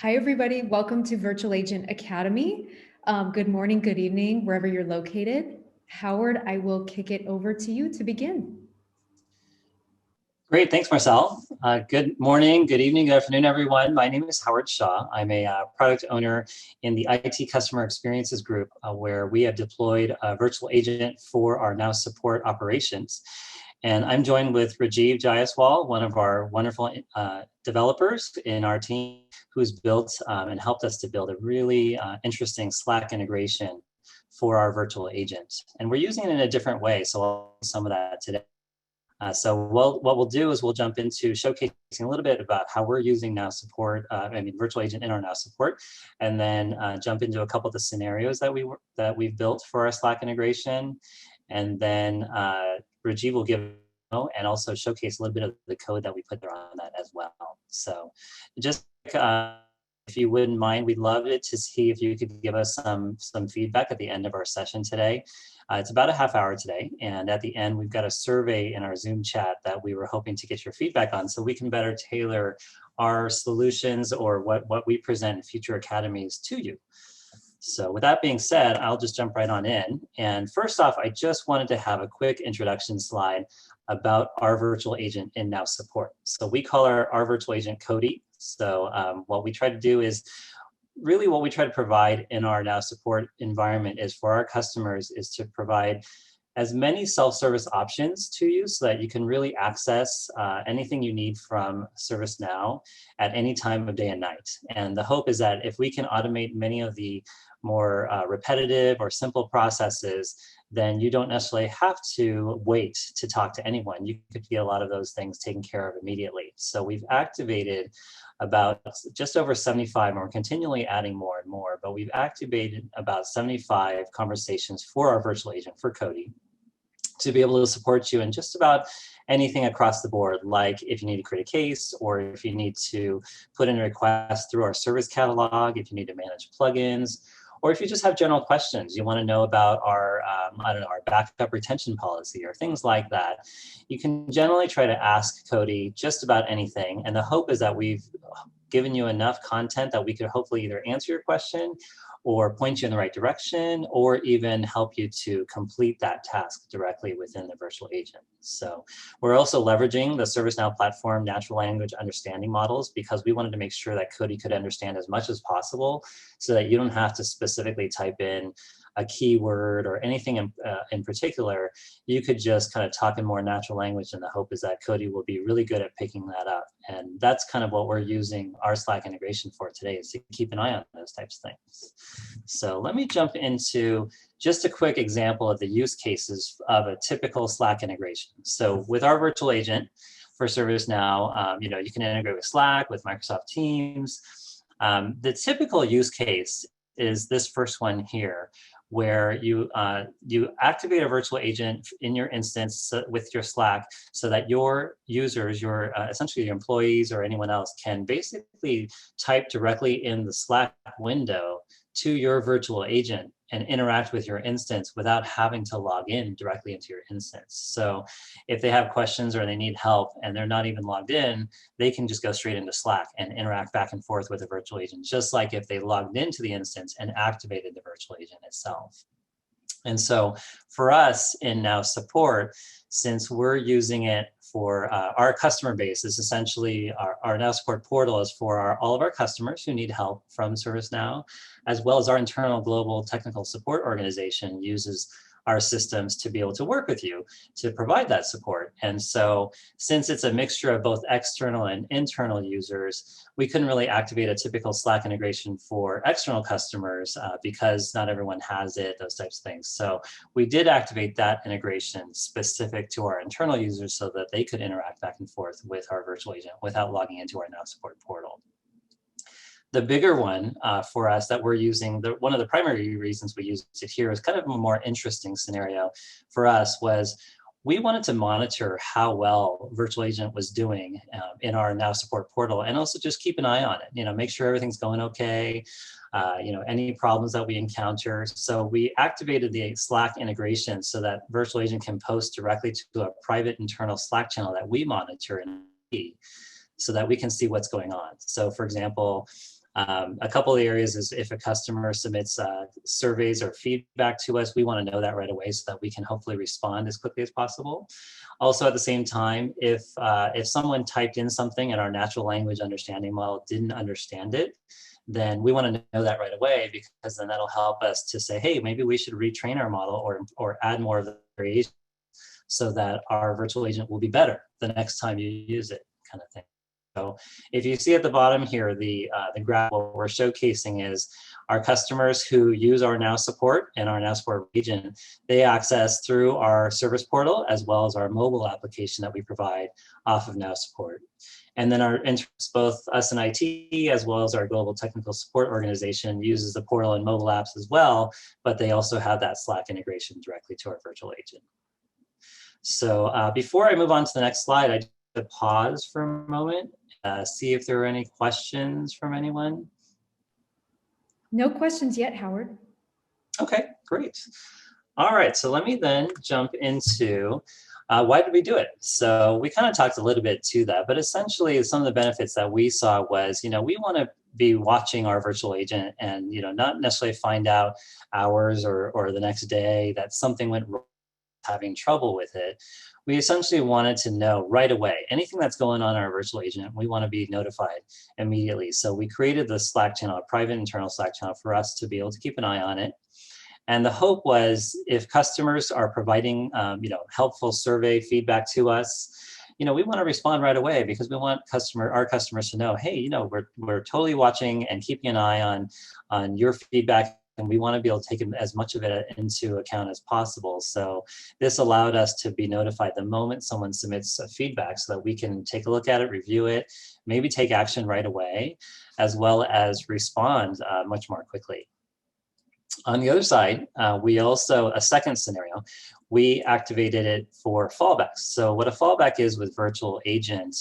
Hi, everybody. Welcome to Virtual Agent Academy. Good morning, good evening, wherever you're located. Howard, I will kick it over to you to begin. Great, thanks, Marcel. Good morning, good evening, good afternoon, everyone. My name is Howard Shaw. I'm a product owner in the IT Customer Experiences Group, where we have deployed a virtual agent for our Now Support operations. And I'm joined with Rajeev Jayaswal, one of our wonderful developers in our team, who's built and helped us to build a really interesting Slack integration for our virtual agent. And we're using it in a different way, so I'll do some of that today. What we'll do is we'll jump into showcasing a little bit about how we're using Now Support, virtual agent in our Now Support, and then jump into a couple of the scenarios that we've built for our Slack integration, and then Rajeev will give and also showcase a little bit of the code that we put there on that as well. So, just if you wouldn't mind, we'd love it to see if you could give us some feedback at the end of our session today. It's about a half hour today, and at the end, we've got a survey in our Zoom chat that we were hoping to get your feedback on so we can better tailor our solutions or what we present in future academies to you. So with that being said, I'll just jump right on in. And first off, I just wanted to have a quick introduction slide about our virtual agent in Now Support. So we call our virtual agent Cody. So what we try to do is really what we try to provide in our Now Support environment is for our customers is to provide as many self-service options to you so that you can really access anything you need from ServiceNow at any time of day and night. And the hope is that if we can automate many of the more repetitive or simple processes, then you don't necessarily have to wait to talk to anyone. You could get a lot of those things taken care of immediately. So we've activated about just over 75, and we're continually adding more and more, but we've activated about 75 conversations for our virtual agent, for Cody, to be able to support you in just about anything across the board, like if you need to create a case, or if you need to put in a request through our service catalog, if you need to manage plugins, or if you just have general questions, you want to know about our, our backup retention policy or things like that, you can generally try to ask Cody just about anything. And the hope is that we've given you enough content that we could hopefully either answer your question or point you in the right direction, or even help you to complete that task directly within the virtual agent. So we're also leveraging the ServiceNow platform natural language understanding models because we wanted to make sure that Cody could understand as much as possible so that you don't have to specifically type in a keyword or anything in particular. You could just kind of talk in more natural language, and the hope is that Cody will be really good at picking that up. And that's kind of what we're using our Slack integration for today, is to keep an eye on those types of things. So let me jump into just a quick example of the use cases of a typical Slack integration. So with our virtual agent for ServiceNow, you can integrate with Slack, with Microsoft Teams. The typical use case is this first one here, where you activate a virtual agent in your instance with your Slack so that your users, essentially your employees or anyone else, can basically type directly in the Slack window to your virtual agent and interact with your instance without having to log in directly into your instance. So if they have questions or they need help and they're not even logged in, they can just go straight into Slack and interact back and forth with the virtual agent, just like if they logged into the instance and activated the virtual agent itself. And so for us in Now Support, since we're using it for our customer base, is essentially our Now Support portal is for all of our customers who need help from ServiceNow, as well as our internal global technical support organization uses our systems to be able to work with you to provide that support. And so since it's a mixture of both external and internal users, we couldn't really activate a typical Slack integration for external customers because not everyone has it, those types of things. So we did activate that integration specific to our internal users so that they could interact back and forth with our virtual agent without logging into our Now Support portal. The bigger one for us that we're using, one of the primary reasons we used it here is kind of a more interesting scenario for us was we wanted to monitor how well Virtual Agent was doing in our Now Support portal, and also just keep an eye on it, make sure everything's going okay, any problems that we encounter. So we activated the Slack integration so that Virtual Agent can post directly to a private internal Slack channel that we monitor and see so that we can see what's going on. So for example, A couple of areas is if a customer submits surveys or feedback to us, we want to know that right away so that we can hopefully respond as quickly as possible. Also, at the same time, if someone typed in something and our natural language understanding model didn't understand it, then we want to know that right away, because then that'll help us to say, hey, maybe we should retrain our model or add more of the variation so that our virtual agent will be better the next time you use it, kind of thing. So if you see at the bottom here, the graph, what we're showcasing is our customers who use our Now Support and our Now Support agent, they access through our service portal as well as our mobile application that we provide off of Now Support. And then our interns, both us and IT, as well as our global technical support organization, uses the portal and mobile apps as well, but they also have that Slack integration directly to our virtual agent. So before I move on to the next slide, I just want to pause for a moment, see if there are any questions from anyone. No questions yet, Howard. Okay, great. All right, so let me then jump into why did we do it? So we kind of talked a little bit to that, but essentially some of the benefits that we saw was, we want to be watching our virtual agent and, not necessarily find out hours or the next day that something went wrong, having trouble with it. We essentially wanted to know right away, anything that's going on in our virtual agent, we want to be notified immediately. So we created the Slack channel, a private internal Slack channel for us to be able to keep an eye on it. And the hope was if customers are providing, helpful survey feedback to us, we want to respond right away, because we want our customers to know, hey, we're totally watching and keeping an eye on your feedback, and we want to be able to take as much of it into account as possible. So this allowed us to be notified the moment someone submits a feedback, so that we can take a look at it, review it, maybe take action right away, as well as respond much more quickly. On the other side, we also, a second scenario, we activated it for fallbacks. So what a fallback is with virtual agent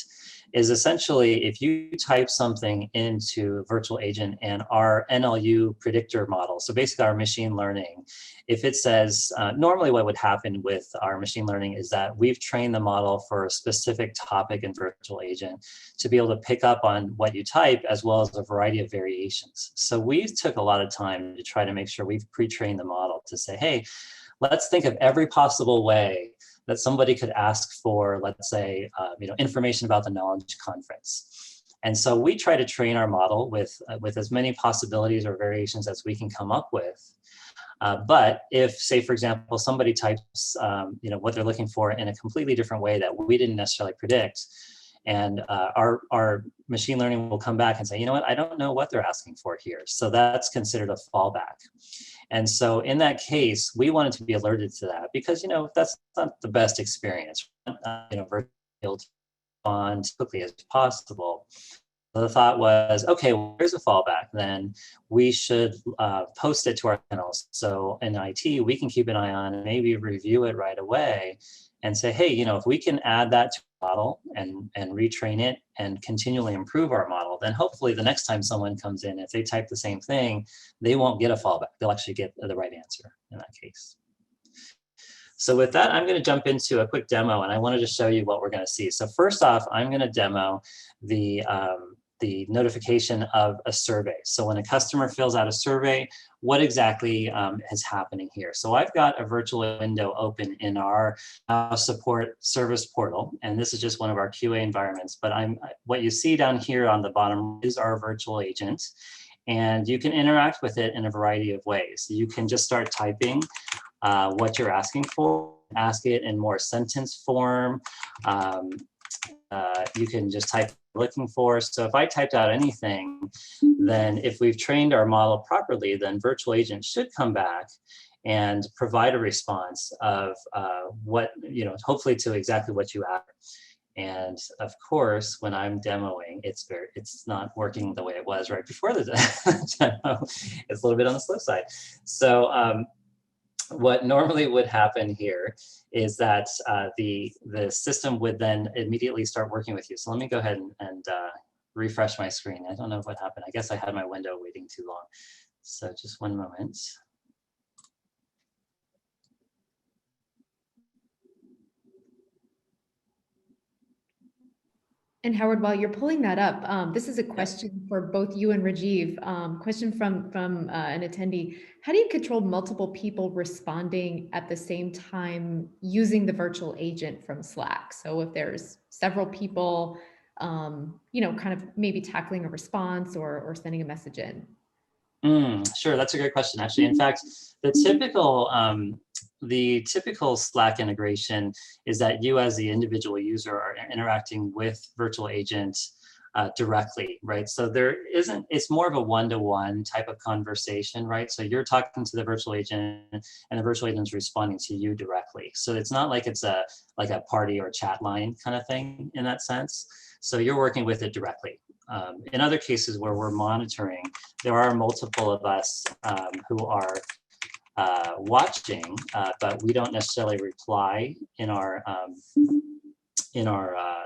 is essentially if you type something into virtual agent and our NLU predictor model, so basically our machine learning, if it says, normally what would happen with our machine learning is that we've trained the model for a specific topic in virtual agent to be able to pick up on what you type, as well as a variety of variations. So we took a lot of time to try to make sure we've pre-trained the model to say, hey, let's think of every possible way that somebody could ask for, let's say, information about the Knowledge Conference. And so we try to train our model with as many possibilities or variations as we can come up with. But if, say, for example, somebody types what they're looking for in a completely different way that we didn't necessarily predict, and our machine learning will come back and say, you know what, I don't know what they're asking for here. So that's considered a fallback. And so in that case, we wanted to be alerted to that, because, that's not the best experience. Virtually respond as quickly as possible. So the thought was, okay, well, here's a fallback. Then we should post it to our channels. So in IT, we can keep an eye on and maybe review it right away and say, hey, if we can add that to our model and retrain it and continually improve our model, then hopefully the next time someone comes in, if they type the same thing, they won't get a fallback. They'll actually get the right answer in that case. So with that, I'm going to jump into a quick demo, and I wanted to show you what we're going to see. So first off, I'm going to demo the notification of a survey. So when a customer fills out a survey, what exactly is happening here? So I've got a virtual window open in our support service portal, and this is just one of our QA environments. But what you see down here on the bottom is our virtual agent, and you can interact with it in a variety of ways. You can just start typing what you're asking for, ask it in more sentence form. You can just type looking for. So if I typed out anything, then if we've trained our model properly, then virtual agent should come back and provide a response of what, hopefully to exactly what you asked. And of course, when I'm demoing, it's not working the way it was right before the demo. It's a little bit on the slow side. So what normally would happen here is that the system would then immediately start working with you. So let me go ahead and refresh my screen. I don't know what happened. I guess I had my window waiting too long. So just one moment. And Howard, while you're pulling that up, this is a question for both you and Rajeev. Question from an attendee. How do you control multiple people responding at the same time using the virtual agent from Slack? So if there's several people, kind of maybe tackling a response or sending a message in. Sure, that's a great question, actually. In fact, the typical Slack integration is that you as the individual user are interacting with virtual agent directly, right? So it's more of a one-to-one type of conversation, right? So you're talking to the virtual agent and the virtual agent is responding to you directly. So it's not like it's like a party or chat line kind of thing in that sense. So you're working with it directly. In other cases where we're monitoring, there are multiple of us who are watching, but we don't necessarily reply in our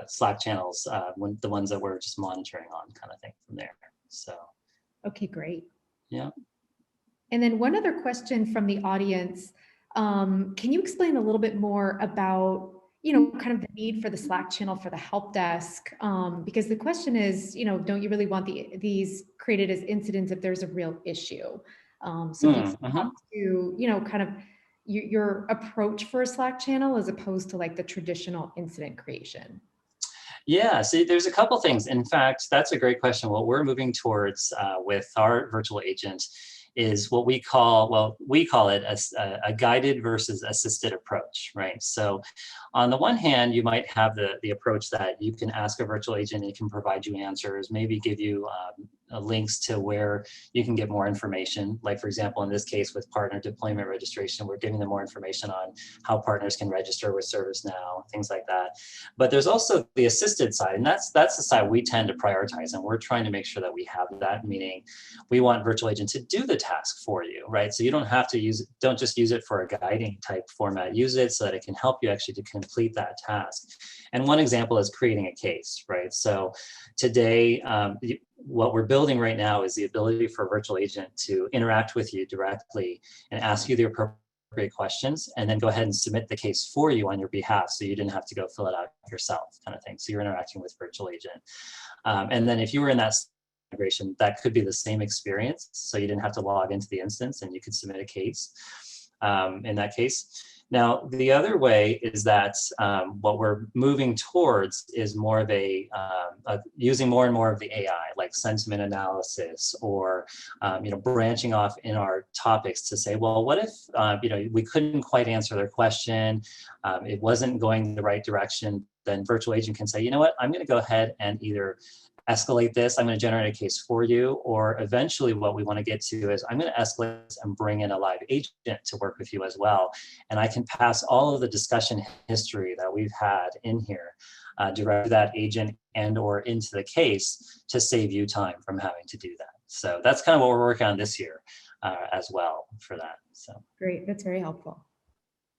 Slack channels when the ones that we're just monitoring on, kind of thing from there. So. Okay, great. Yeah. And then one other question from the audience. Can you explain a little bit more about, kind of the need for the Slack channel for the help desk? Because the question is, don't you really want these created as incidents if there's a real issue? So if you can talk to, kind of your approach for a Slack channel as opposed to like the traditional incident creation. Yeah, see, there's a couple things. In fact, that's a great question. What we're moving towards with our virtual agent is what we call it a guided versus assisted approach, right? So on the one hand, you might have the approach that you can ask a virtual agent, it can provide you answers, maybe give you links to where you can get more information. Like for example, in this case with partner deployment registration, we're giving them more information on how partners can register with ServiceNow, things like that. But there's also the assisted side, and that's the side we tend to prioritize, and we're trying to make sure that we have that, meaning we want virtual agent to do the task for you, right? So you don't have to don't just use it for a guiding type format, use it so that it can help you actually to complete that task. And one example is creating a case, right? So today, what we're building right now is the ability for a virtual agent to interact with you directly and ask you the appropriate questions, and then go ahead and submit the case for you on your behalf, so you didn't have to go fill it out yourself, kind of thing. So you're interacting with virtual agent. And then if you were in that integration, that could be the same experience. So you didn't have to log into the instance and you could submit a case in that case. Now, the other way is that what we're moving towards is more of using more and more of the AI, like sentiment analysis, or branching off in our topics to say, well, what if we couldn't quite answer their question, it wasn't going the right direction? Then virtual agent can say, you know what, I'm going to go ahead and either escalate this, I'm going to generate a case for you, or eventually what we want to get to is I'm going to escalate this and bring in a live agent to work with you as well. And I can pass all of the discussion history that we've had in here direct to that agent and or into the case to save you time from having to do that. So that's kind of what we're working on this year as well for that. So great, that's very helpful.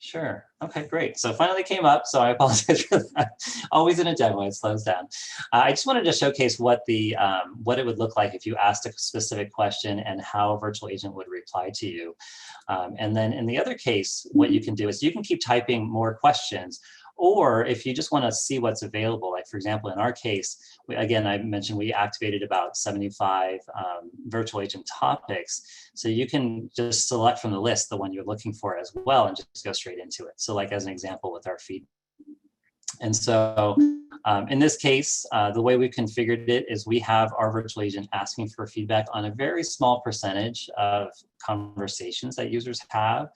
Sure. Okay, great. So finally came up, so I apologize for that. Always in a demo, it slows down. I just wanted to showcase what it would look like if you asked a specific question and how a virtual agent would reply to you. And then in the other case, what you can do is you can keep typing more questions, or if you just want to see what's available, like for example, in our case, again, I mentioned we activated about 75 virtual agent topics. So you can just select from the list the one you're looking for as well and just go straight into it. So like as an example with our feed. And so in this case, the way we've configured it is we have our virtual agent asking for feedback on a very small percentage of conversations that users have.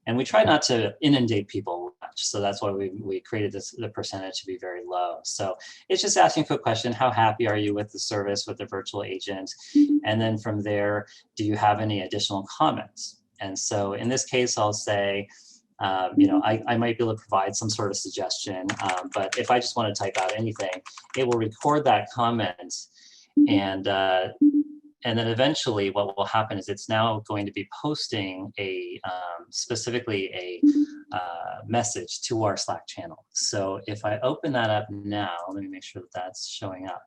And we try not to inundate people much. So that's why we created the percentage to be very low. So it's just asking a quick question: how happy are you with the service, with the virtual agent? And then from there, do you have any additional comments? And so in this case, I'll say, I might be able to provide some sort of suggestion, but if I just want to type out anything, it will record that comment, and then eventually what will happen is it's now going to be posting specifically a message to our Slack channel. So if I open that up now, let me make sure that that's showing up.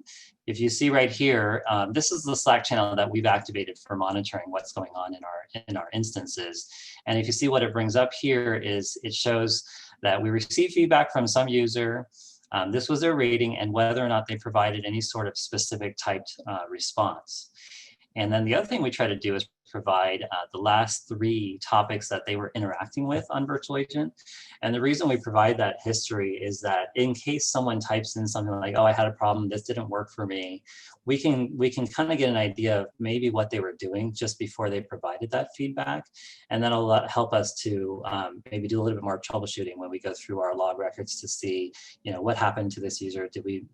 If you see right here, this is the Slack channel that we've activated for monitoring what's going on in our instances. And if you see what it brings up here is it shows that we receive feedback from some user. This was their rating and whether or not they provided any sort of specific typed response. And then the other thing we try to do is provide the last 3 topics that they were interacting with on Virtual Agent. And the reason we provide that history is that in case someone types in something like, oh, I had a problem, this didn't work for me, we can kind of get an idea of maybe what they were doing just before they provided that feedback. And that'll help us to maybe do a little bit more troubleshooting when we go through our log records to see, what happened to this user? Did we,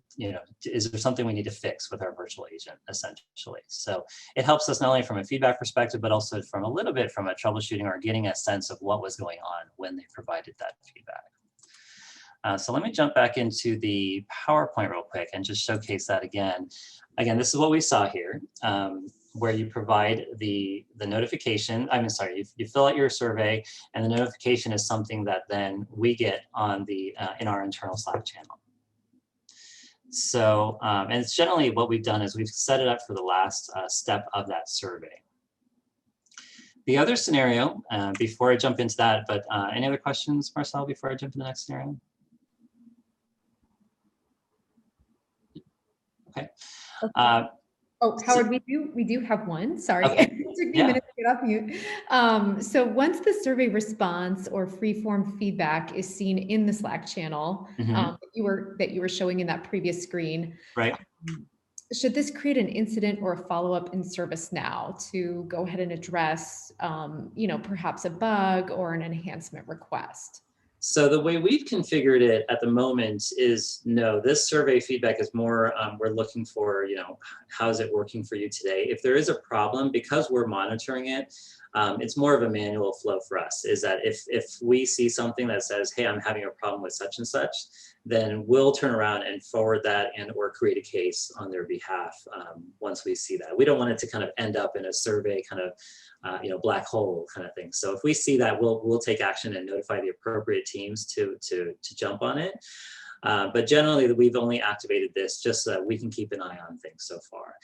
is there something we need to fix with our virtual agent, essentially? So it helps us not only from a feedback perspective, but also from a little bit from a troubleshooting or getting a sense of what was going on when they provided that feedback. So let me jump back into the PowerPoint real quick and just showcase that again. Again, this is what we saw here, where you provide the notification. You fill out your survey, and the notification is something that then we get on the in our internal Slack channel. So, and it's generally what we've done is we've set it up for the last step of that survey. The other scenario, before I jump into that, but any other questions, Marcel, before I jump to the next scenario? Okay. Howard, we do have one. Sorry, okay. It took me a minute to get off mute. So once the survey response or free-form feedback is seen in the Slack channel that you were showing in that previous screen, right? Should this create an incident or a follow-up in ServiceNow to go ahead and address, perhaps a bug or an enhancement request? So the way we've configured it at the moment is no, this survey feedback is more, we're looking for, how is it working for you today? If there is a problem, because we're monitoring it, it's more of a manual flow for us, is that if we see something that says, hey, I'm having a problem with such and such, then we'll turn around and forward that and or create a case on their behalf once we see that. We don't want it to kind of end up in a survey kind of black hole kind of thing. So if we see that, we'll take action and notify the appropriate teams to jump on it. But generally, we've only activated this just so that we can keep an eye on things so far.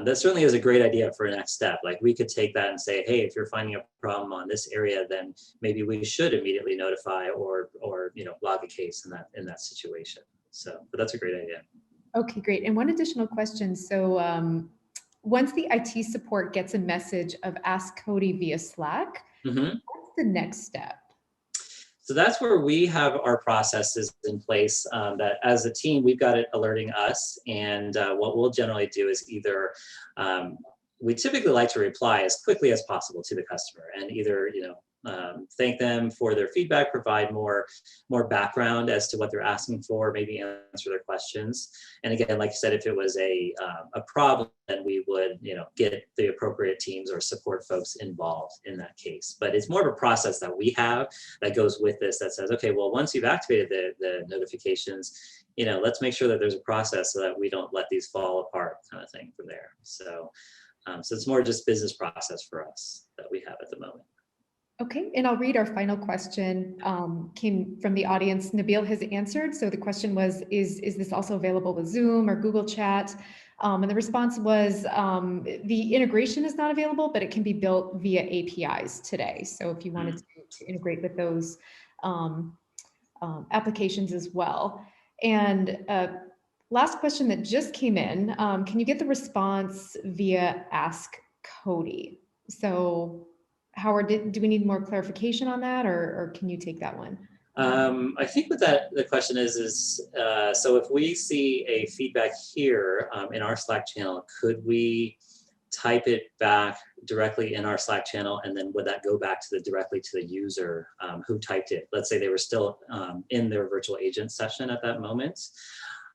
That certainly is a great idea for a next step. Like we could take that and say, hey, if you're finding a problem on this area, then maybe we should immediately notify or log a case in that situation. So, but that's a great idea. Okay, great. And one additional question. So once the IT support gets a message of Ask Cody via Slack, what's the next step? So that's where we have our processes in place that as a team, we've got it alerting us. And what we'll generally do is either, we typically like to reply as quickly as possible to the customer and either, thank them for their feedback, provide more background as to what they're asking for, maybe answer their questions. And again, like you said, if it was a problem, then we would, get the appropriate teams or support folks involved in that case. But it's more of a process that we have that goes with this that says, okay, well, once you've activated the notifications, let's make sure that there's a process so that we don't let these fall apart kind of thing from there. So, so it's more just business process for us that we have at the moment. Okay, and I'll read our final question, came from the audience. Nabil has answered. So the question was, is this also available with Zoom or Google Chat? And the response was, the integration is not available, but it can be built via APIs today. So if you wanted to integrate with those applications as well. And last question that just came in, can you get the response via Ask Cody? So Howard, do we need more clarification on that, or can you take that one? I think what the question is so if we see a feedback here in our Slack channel, could we type it back directly in our Slack channel, and then would that go back directly to the user who typed it? Let's say they were still in their virtual agent session at that moment.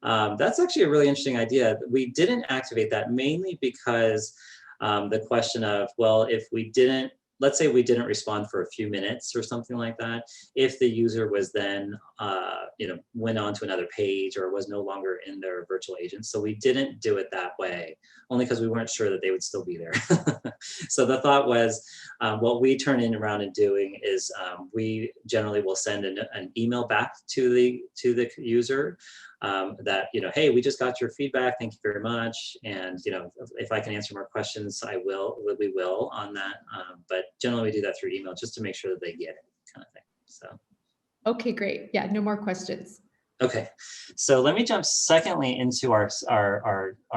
That's actually a really interesting idea. We didn't activate that mainly because the question of, well, if we didn't, let's say we didn't respond for a few minutes or something like that, if the user was then, went on to another page or was no longer in their virtual agent. So we didn't do it that way, only because we weren't sure that they would still be there. So the thought was, what we turn around and doing is we generally will send an email back to the user that, hey, we just got your feedback. Thank you very much. And, if I can answer more questions, we will on that. But generally we do that through email just to make sure that they get it kind of thing. So. Okay, great. Yeah, no more questions. Okay, so let me jump secondly into our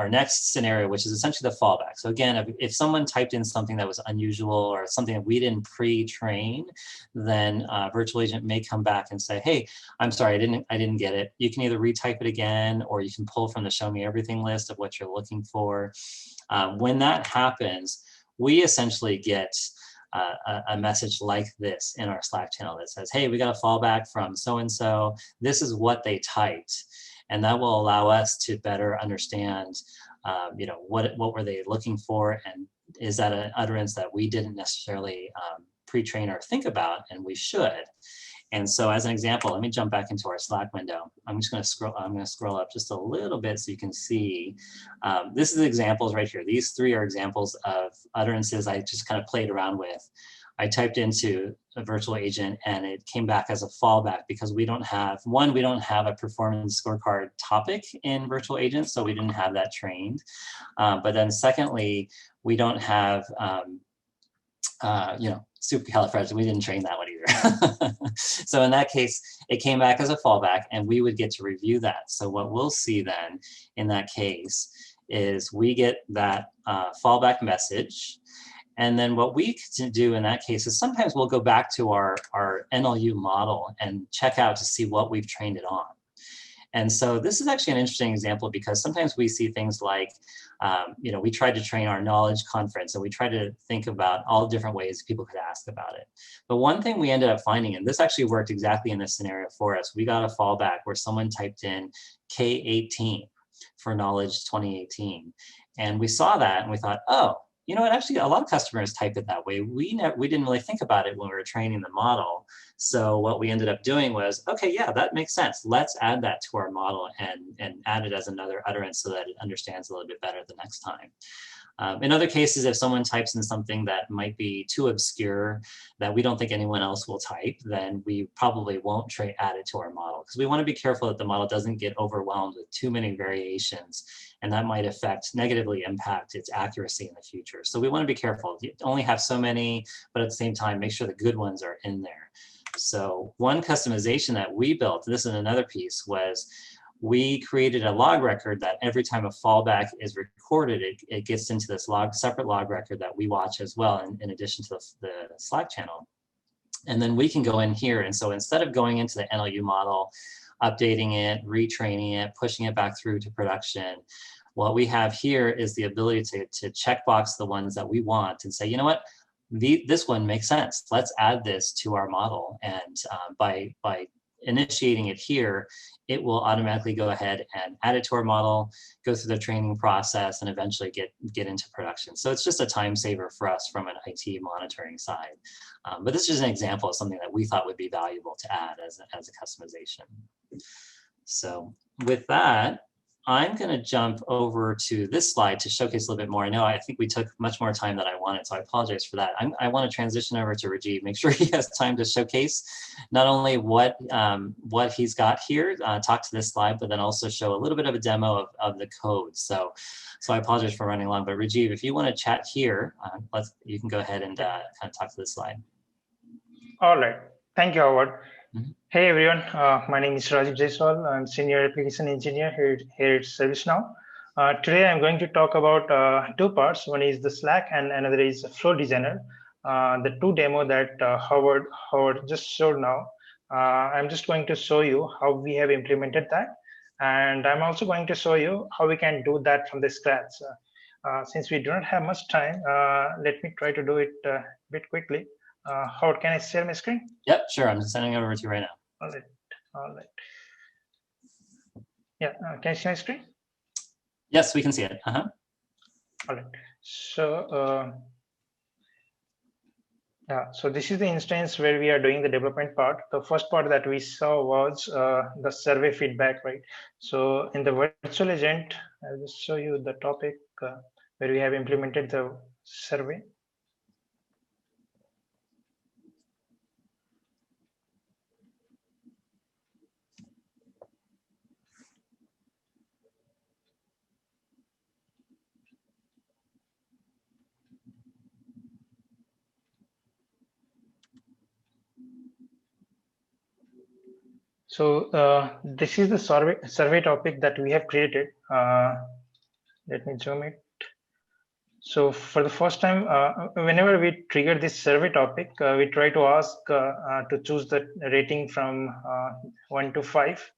next scenario, which is essentially the fallback. So again, if someone typed in something that was unusual or something that we didn't pre-train, then virtual agent may come back and say, hey, I'm sorry, I didn't get it. You can either retype it again, or you can pull from the show me everything list of what you're looking for. When that happens, we essentially get a message like this in our Slack channel that says, hey, we got a fallback from so-and-so. This is what they typed. And that will allow us to better understand, what were they looking for? And is that an utterance that we didn't necessarily pre-train or think about, and we should. And so as an example, let me jump back into our Slack window. I'm going to scroll up just a little bit so you can see. This is examples right here. These three are examples of utterances I just kind of played around with. I typed into a virtual agent and it came back as a fallback because we don't have a performance scorecard topic in virtual agents, so we didn't have that trained. But then secondly, we don't have supercalifragilistic. We didn't train that one either. So in that case, it came back as a fallback and we would get to review that. So what we'll see then in that case is we get that fallback message. And then what we can do in that case is sometimes we'll go back to our NLU model and check out to see what we've trained it on. And so this is actually an interesting example because sometimes we see things like, we tried to train our knowledge conference and we tried to think about all different ways people could ask about it. But one thing we ended up finding, and this actually worked exactly in this scenario for us, we got a fallback where someone typed in K18 for knowledge 2018. And we saw that and we thought, oh, you know what, actually a lot of customers type it that way. We didn't really think about it when we were training the model. So what we ended up doing was, okay, yeah, that makes sense. Let's add that to our model and add it as another utterance so that it understands a little bit better the next time. In other cases, if someone types in something that might be too obscure that we don't think anyone else will type, then we probably won't add it to our model because we want to be careful that the model doesn't get overwhelmed with too many variations, and that might negatively impact its accuracy in the future. So we want to be careful. You only have so many, but at the same time, make sure the good ones are in there. So one customization that we built, this is another piece, was we created a log record that every time a fallback is recorded, it gets into this separate log record that we watch as well, in addition to the Slack channel. And then we can go in here. And so instead of going into the NLU model, updating it, retraining it, pushing it back through to production, what we have here is the ability to checkbox the ones that we want and say, you know what, this one makes sense. Let's add this to our model. And by initiating it here, it will automatically go ahead and add it to our model, go through the training process, and eventually get into production. So it's just a time saver for us from an IT monitoring side. But this is an example of something that we thought would be valuable to add as a customization. So with that, I'm going to jump over to this slide to showcase a little bit more. I think we took much more time than I wanted, so I apologize for that. I want to transition over to Rajeev, make sure he has time to showcase not only what he's got here, talk to this slide, but then also show a little bit of a demo of the code. So I apologize for running long, but Rajeev, if you want to chat here, you can go ahead and kind of talk to this slide. All right. Thank you, Howard. Mm-hmm. Hey everyone, my name is Rajeev Jayaswal. I'm Senior Application Engineer here at ServiceNow. Today I'm going to talk about two parts. One is the Slack and another is Flow Designer. The two demo that Howard just showed now. I'm just going to show you how we have implemented that. And I'm also going to show you how we can do that from the scratch. Since we do not have much time, let me try to do it a bit quickly. Howard, can I share my screen? Yep, sure. I'm sending it over to you right now. All right. Yeah, can you see my screen? Yes, we can see it. All right. So, so this is the instance where we are doing the development part. The first part that we saw was the survey feedback, right? So in the virtual agent, I'll just show you the topic where we have implemented the survey. So this is the survey topic that we have created. Let me zoom it. So for the first time, whenever we trigger this survey topic, we try to ask to choose the rating from 1 to 5,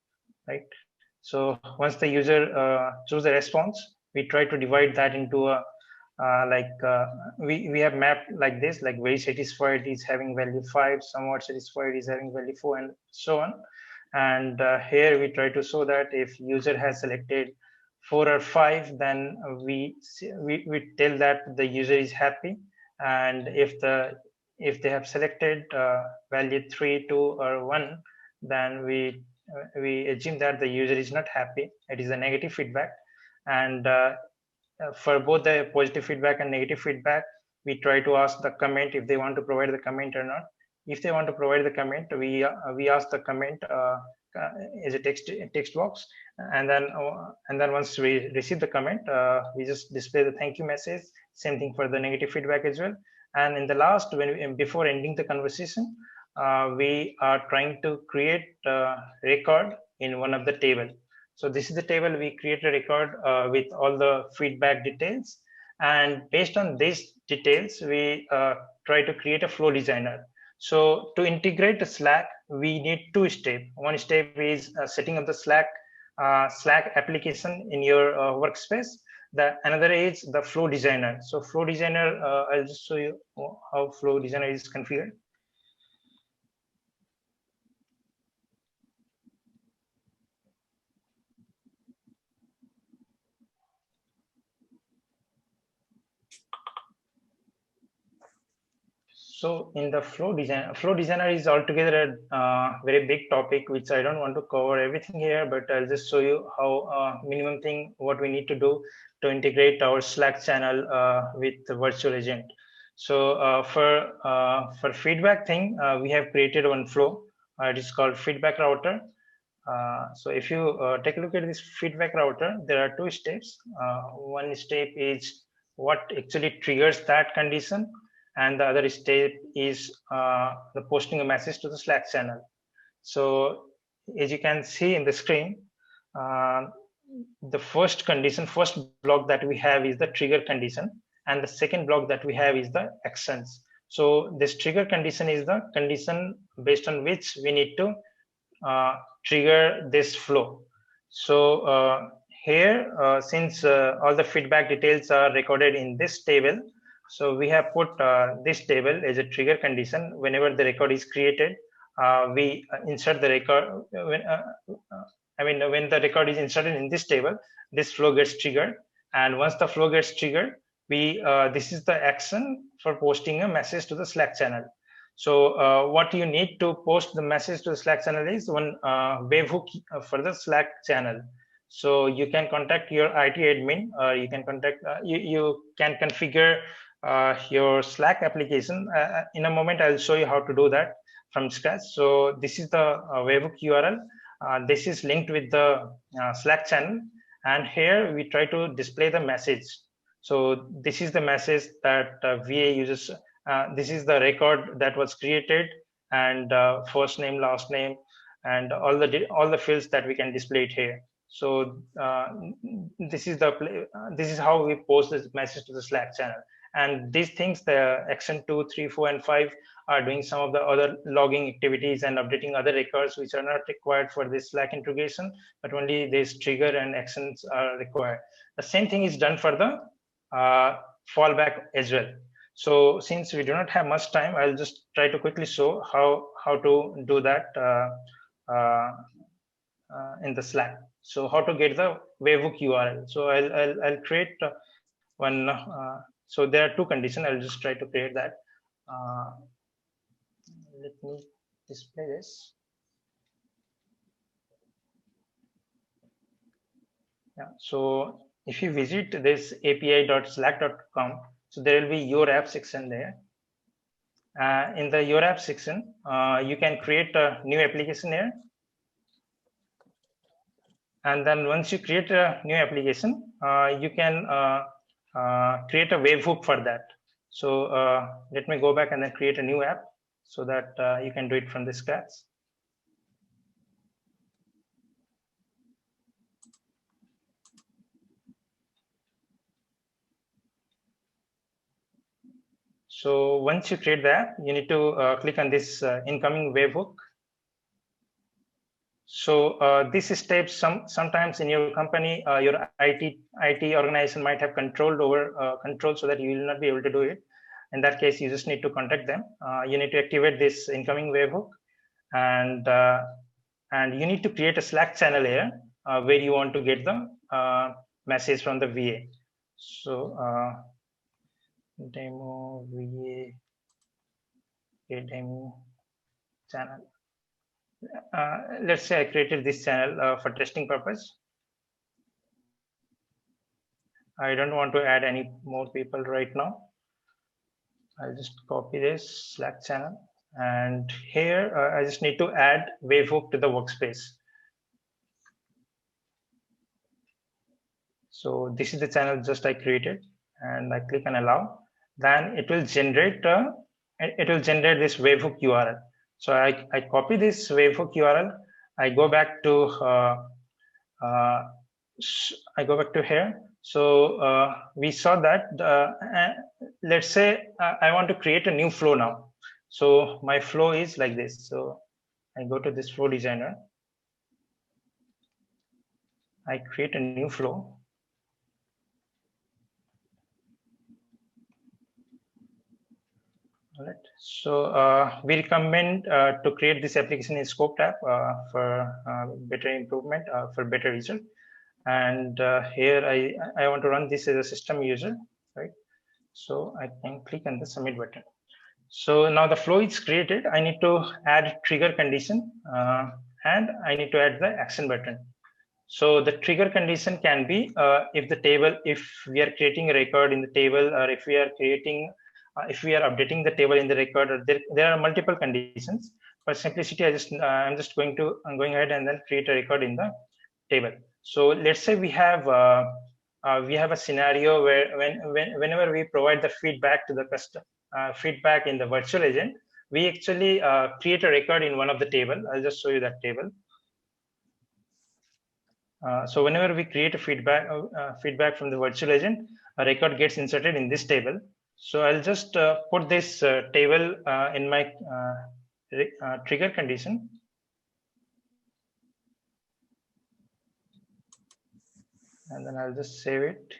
right? So once the user choose the response, we try to divide that into a we have mapped like this, like very satisfied is having value 5, somewhat satisfied is having value 4, and so on. And here we try to show that if user has selected 4 or 5, then we tell that the user is happy. And if they have selected value 3, 2, or 1, then we assume that the user is not happy. It is a negative feedback. And for both the positive feedback and negative feedback, we try to ask the comment if they want to provide the comment or not. If they want to provide the comment, we ask the comment as a text box, and then once we receive the comment, we just display the thank you message. Same thing for the negative feedback as well. And in the last, before ending the conversation, we are trying to create a record in one of the table. So this is the table. We create a record with all the feedback details, and based on these details, we try to create a flow designer. So to integrate the Slack, we need 2 steps. One step is setting up the Slack application in your workspace. Another is the flow designer. So flow designer, I'll just show you how flow designer is configured. So in the flow designer is altogether a very big topic, which I don't want to cover everything here, but I'll just show you how minimum thing, what we need to do to integrate our Slack channel with the virtual agent. So for feedback thing, we have created one flow. It is called feedback router. So if you take a look at this feedback router, there are 2 steps. One step is what actually triggers that condition, and the other step is the posting a message to the Slack channel. So as you can see in the screen, the first block that we have is the trigger condition, and the second block that we have is the actions. So this trigger condition is the condition based on which we need to trigger this flow. So here, since all the feedback details are recorded in this table, so we have put this table as a trigger condition. Whenever the record is created, we insert the record. When the record is inserted in this table, this flow gets triggered. And once the flow gets triggered, this is the action for posting a message to the Slack channel. So what you need to post the message to the Slack channel is one Wavehook for the Slack channel. So you can contact your IT admin, or you can contact you can configure your Slack application. In a moment, I'll show you how to do that from scratch. So this is the Wavehook URL. This is linked with the Slack channel, and here we try to display the message. So this is the message that VA uses. This is the record that was created, and first name, last name, and all the fields that we can display it here. So this is how we post this message to the Slack channel. And these things, the action 2, 3, 4, and 5 are doing some of the other logging activities and updating other records which are not required for this Slack integration, but only this trigger and actions are required. The same thing is done for the fallback as well. So since we do not have much time, I'll just try to quickly show how to do that in the Slack. So how to get the Wavehook URL. So I'll create one. So there are 2 conditions. I'll just try to create that. Let me display this. Yeah. So if you visit this api.slack.com, so there will be your app section there. In the your app section, you can create a new application here. And then once you create a new application, you can create a Wavehook for that. So let me go back and then create a new app so that you can do it from the scratch. So once you create the app, you need to click on this incoming webhook. So this steps sometimes in your company, your IT organization might have control so that you will not be able to do it. In that case, you just need to contact them. You need to activate this incoming webhook, and you need to create a Slack channel here where you want to get the message from the VA. So demo VA demo channel. Let's say I created this channel for testing purpose. I don't want to add any more people right now. I'll just copy this Slack channel, and here I just need to add Wavehook to the workspace. So this is the channel just I created, and I click on allow. Then it will generate this Wavehook URL. So I copy this Wavehook URL. I go back to here. So we saw that let's say I want to create a new flow now. So my flow is like this. So I go to this flow designer. I create a new flow. All right. So we recommend to create this application in Scope tab for better improvement, for better result. And here I want to run this as a system user, right? So I can click on the submit button. So now the flow is created. I need to add trigger condition and I need to add the action button. So the trigger condition can be if we are creating a record in the table, or if we are updating the table in the record, or there are multiple conditions. For simplicity, I'm going ahead and then create a record in the table. So let's say we have a scenario where whenever we provide the feedback to the customer, feedback in the virtual agent, we actually create a record in one of the table. I'll just show you that table. So whenever we create a feedback from the virtual agent, a record gets inserted in this table. So I'll just put this table in my trigger condition. And then I'll just save it.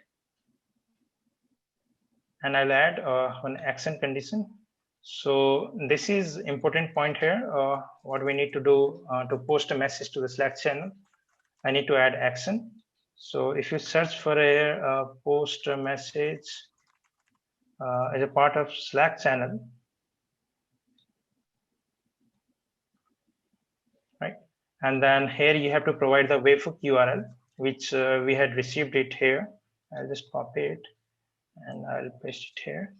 And I'll add one action condition. So this is important point here. What we need to do to post a message to the Slack channel, I need to add action. So if you search for a post a message as a part of Slack channel, right? And then here you have to provide the Wavehook URL, which we had received it here. I'll just copy it and I'll paste it here.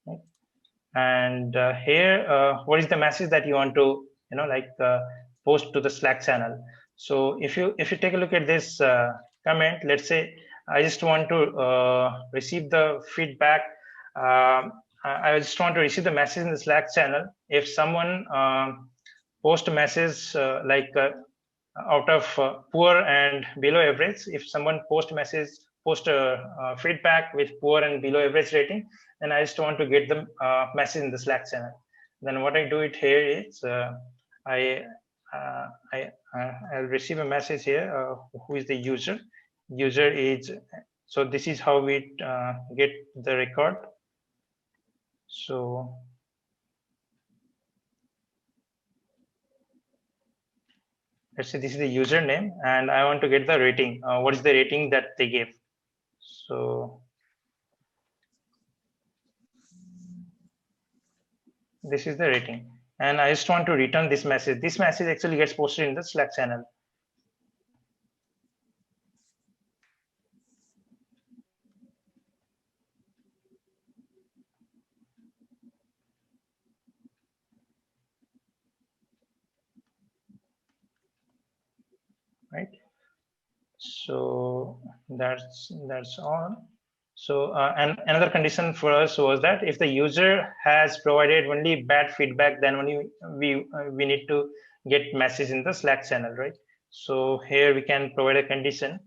Right? And here, what is the message that you want to, post to the Slack channel? So if you take a look at this comment, let's say I just want to receive the feedback. I just want to receive the message in the Slack channel. If someone post a message out of poor and below average, if someone post feedback with poor and below average rating, then I just want to get the message in the Slack channel. Then what I do it here is I'll receive a message here. Who is the user? User is, so this is how we get the record. So let's say this is the username, and I want to get the rating. What is the rating that they gave? So this is the rating, and I just want to return this message. This message actually gets posted in the Slack channel. Right. So that's all. So and another condition for us was that if the user has provided only bad feedback, then only we need to get message in the Slack channel, right? So here we can provide a condition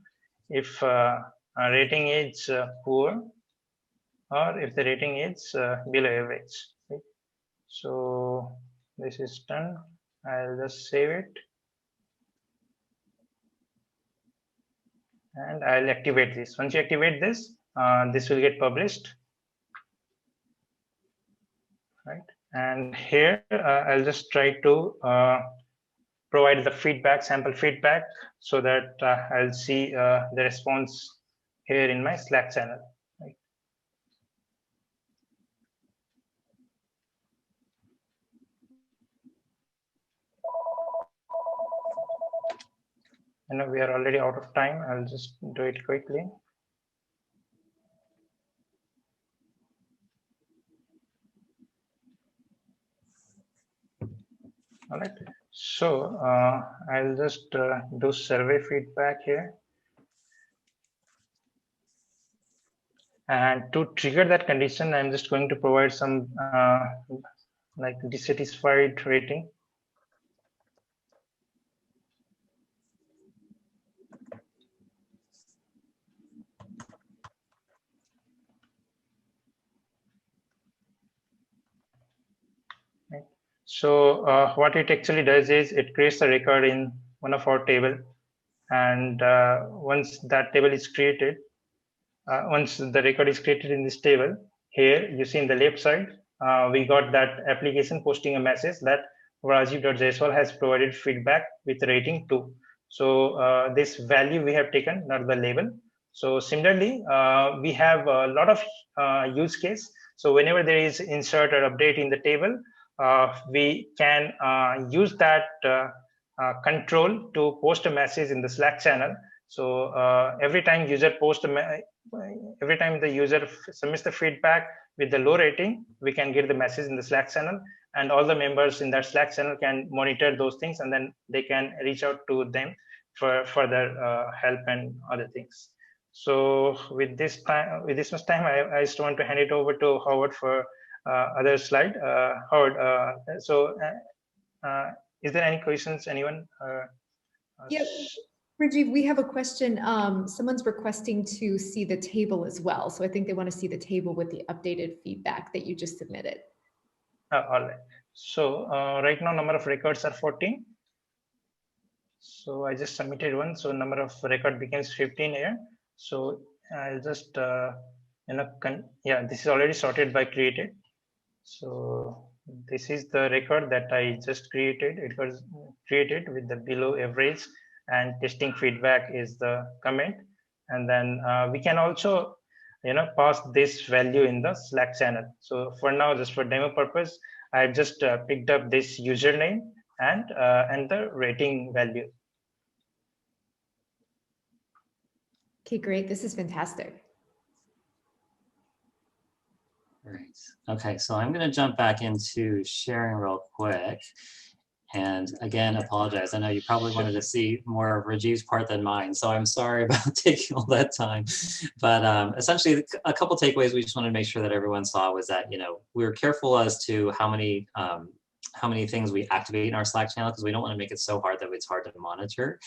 if rating is poor, or if the rating is below average. Right? So this is done. I'll just save it. And I'll activate this. Once you activate this, this will get published. Right. And here I'll just try to provide the feedback, sample feedback, so that I'll see the response here in my Slack channel. Right. I know we are already out of time. I'll just do it quickly. All right. So I'll just do survey feedback here. And to trigger that condition, I'm just going to provide some like dissatisfied rating. Right. So what it actually does is it creates a record in one of our table. And once that table is created, once the record is created in this table, here you see in the left side, we got that application posting a message that Rajeev.Jayaswal has provided feedback with rating 2. So this value we have taken, not the label. So similarly, we have a lot of use case. So whenever there is insert or update in the table, we can use that control to post a message in the Slack channel. So every time user posts every time the user submits the feedback with the low rating, we can get the message in the Slack channel, and all the members in that Slack channel can monitor those things, and then they can reach out to them for further help and other things. So with this much time, I just want to hand it over to Howard for other slide. Howard, is there any questions, anyone? Yes. Rajeev, we have a question. Someone's requesting to see the table as well. So I think they want to see the table with the updated feedback that you just submitted. All right. So right now, number of records are 14. So I just submitted one. So number of record becomes 15 here. So I'll just, this is already sorted by created. So this is the record that I just created. It was created with the below average, and testing feedback is the comment. And then we can also, pass this value in the Slack channel. So for now, just for demo purpose, I've just picked up this username and the rating value. Okay, great. This is fantastic. Great. Okay, so I'm going to jump back into sharing real quick. And again, apologize. I know you probably wanted to see more of Rajiv's part than mine, so I'm sorry about taking all that time. But essentially, a couple takeaways we just wanted to make sure that everyone saw was that, we were careful as to how many things we activate in our Slack channel, because we don't want to make it so hard that it's hard to monitor.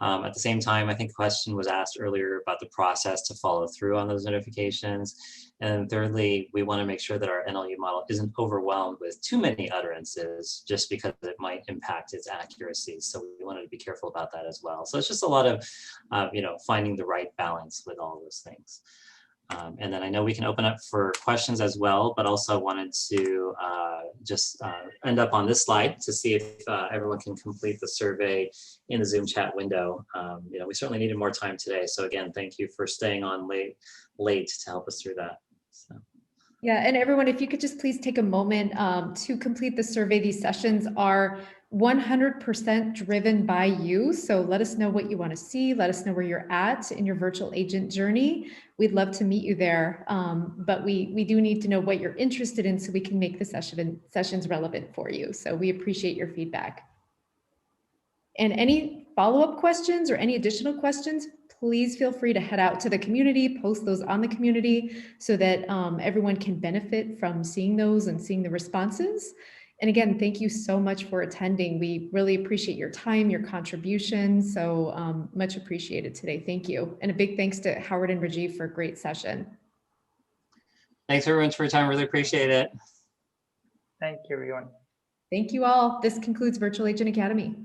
At the same time, I think the question was asked earlier about the process to follow through on those notifications. And thirdly, we want to make sure that our NLU model isn't overwhelmed with too many utterances just because it might impact its accuracy. So we wanted to be careful about that as well. So it's just a lot of, finding the right balance with all those things. And then I know we can open up for questions as well, but also wanted to just end up on this slide to see if everyone can complete the survey in the Zoom chat window. We certainly needed more time today. So again, thank you for staying on late to help us through that. So. Yeah, and everyone, if you could just please take a moment to complete the survey. These sessions are 100% driven by you. So let us know what you want to see. Let us know where you're at in your virtual agent journey. We'd love to meet you there. But we do need to know what you're interested in so we can make the sessions relevant for you. So we appreciate your feedback. And any follow-up questions or any additional questions, please feel free to head out to the community, post those on the community so that everyone can benefit from seeing those and seeing the responses. And again, thank you so much for attending. We really appreciate your time, your contribution. So much appreciated today. Thank you. And a big thanks to Howard and Rajeev for a great session. Thanks everyone for your time. Really appreciate it. Thank you, everyone. Thank you all. This concludes Virtual Agent Academy.